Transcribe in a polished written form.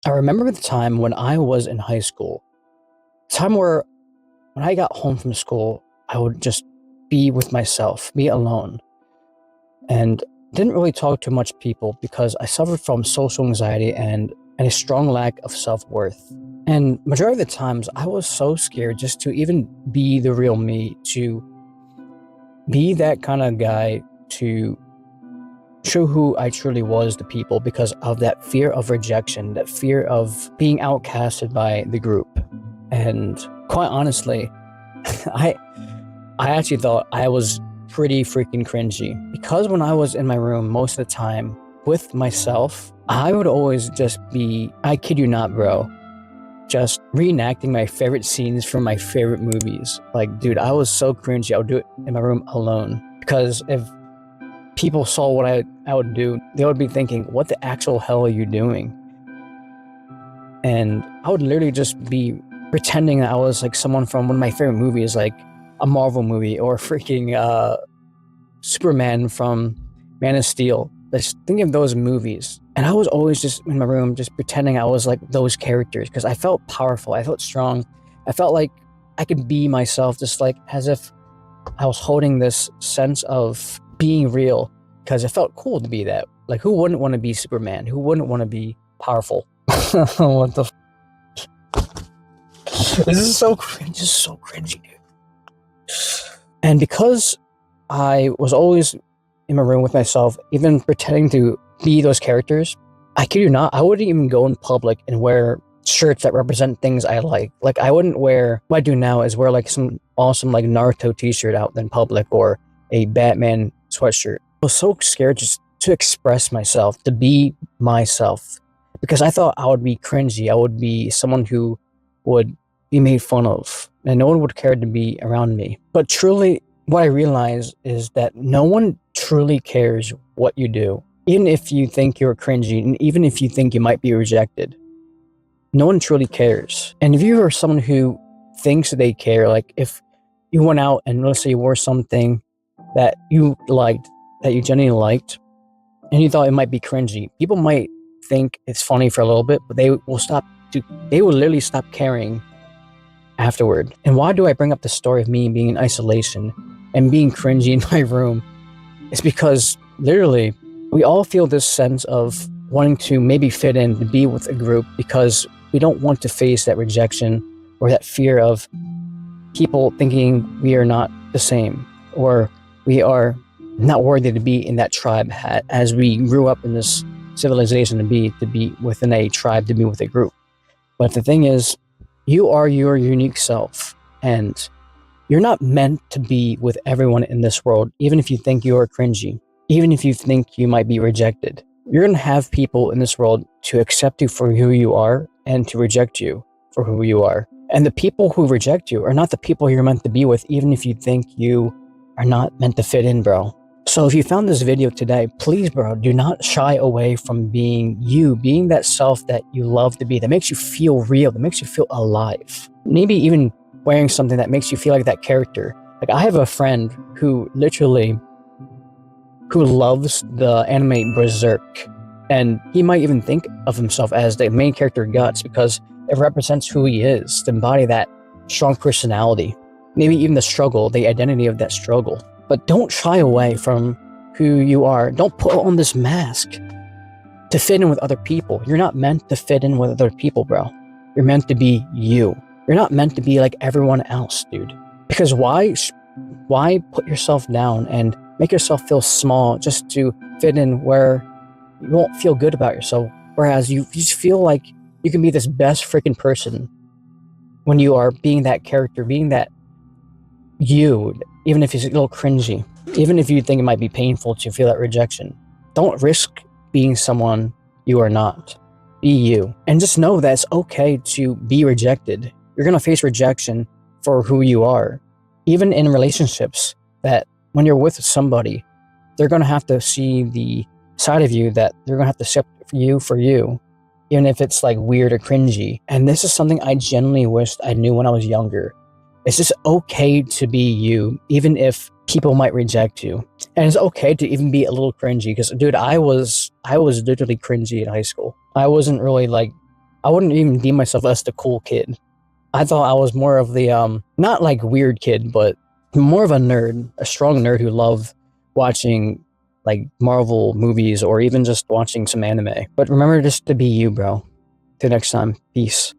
I remember the time when I was in high school, time where when I got home from school, I would just be with myself, be alone, and didn't really talk to much people because I suffered from social anxiety and a strong lack of self-worth. And majority of the times, I was so scared just to even be the real me, to be that kind of guy, to show who I truly was to people because of that fear of rejection, that fear of being outcasted by the group. And quite honestly, I I actually thought I was pretty freaking cringy because when I was in my room most of the time with myself, I would always just be, I kid you not, bro, just reenacting my favorite scenes from my favorite movies. Like, dude, I was so cringy. I would do it in my room alone because if people saw what I would do, they would be thinking, what the actual hell are you doing? And I would literally just be pretending that I was like someone from one of my favorite movies, like a Marvel movie or freaking Superman from Man of Steel. Just thinking of those movies. And I was always just in my room, just pretending I was like those characters because I felt powerful. I felt strong. I felt like I could be myself, just like as if I was holding this sense of being real because it felt cool to be that. Like, who wouldn't want to be Superman? Who wouldn't want to be powerful? What the? This is so cringe. This is so cringy, dude. And because I was always in my room with myself, even pretending to be those characters, I kid you not, I wouldn't even go in public and wear shirts that represent things I like. Like, I wouldn't wear, what I do now is wear like some awesome like Naruto t-shirt out in public or a Batman sweatshirt. I was so scared just to express myself, to be myself, because I thought I would be cringy. I would be someone who would be made fun of and no one would care to be around me. But truly, what I realized is that no one truly cares what you do. Even if you think you're cringy and even if you think you might be rejected, no one truly cares. And if you are someone who thinks they care, like if you went out and let's say you wore something that you liked, that you genuinely liked, and you thought it might be cringy, people might think it's funny for a little bit, but they will literally stop caring afterward. And why do I bring up the story of me being in isolation and being cringy in my room? It's because literally we all feel this sense of wanting to maybe fit in, to be with a group because we don't want to face that rejection or that fear of people thinking we are not the same or we are not worthy to be in that tribe as we grew up in this civilization to be within a tribe, to be with a group. But the thing is, you are your unique self and you're not meant to be with everyone in this world, even if you think you are cringy, even if you think you might be rejected. You're going to have people in this world to accept you for who you are and to reject you for who you are. And the people who reject you are not the people you're meant to be with, even if you think you are not meant to fit in, bro. So if you found this video today, please, bro, do not shy away from being you, being that self that you love to be, that makes you feel real, that makes you feel alive. Maybe even wearing something that makes you feel like that character. Like, I have a friend who loves the anime Berserk, and he might even think of himself as the main character Guts because it represents who he is, to embody that strong personality, maybe even the struggle, the identity of that struggle. But don't shy away from who you are. Don't put on this mask to fit in with other people. You're not meant to fit in with other people, bro. You're meant to be you. You're not meant to be like everyone else, dude. Because why put yourself down and make yourself feel small just to fit in where you won't feel good about yourself? Whereas you just feel like you can be this best freaking person when you are being that character, being that you, even if it's a little cringy, even if you think it might be painful to feel that rejection. Don't risk being someone you are not. Be you. And just know that it's okay to be rejected. You're going to face rejection for who you are. Even in relationships, that when you're with somebody, they're going to have to see the side of you that they're going to have to accept you for you, even if it's like weird or cringy. And this is something I genuinely wished I knew when I was younger. It's just okay to be you, even if people might reject you. And it's okay to even be a little cringy, because dude, I was literally cringy in high school. I wasn't really like I wouldn't even deem myself as the cool kid. I thought I was more of the not like weird kid, but more of a nerd, a strong nerd who loved watching like Marvel movies or even just watching some anime. But remember just to be you, bro. Till next time. Peace.